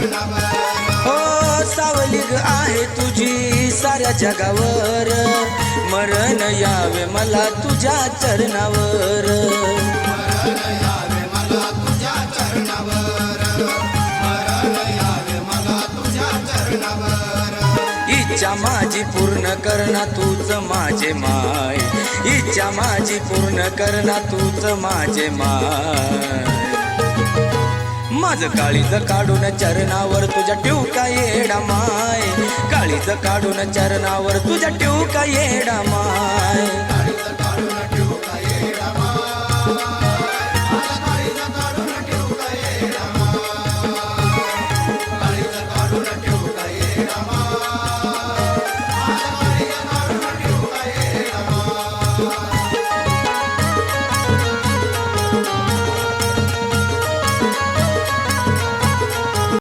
हो सावली ग आहे तुझी साऱ्या जगावर, मरण यावे मला तुझ्या चरणावर. इच्छा माझी पूर्ण करना तूच माझे माय, इच्छा माझी पूर्ण करना तूच माझे माय. माझं काळीज काढून चरणावर तुझ्या ठेवू का येडा माय, काळीज काढून चरणावर तुझ्या ठेवू का येडा माय.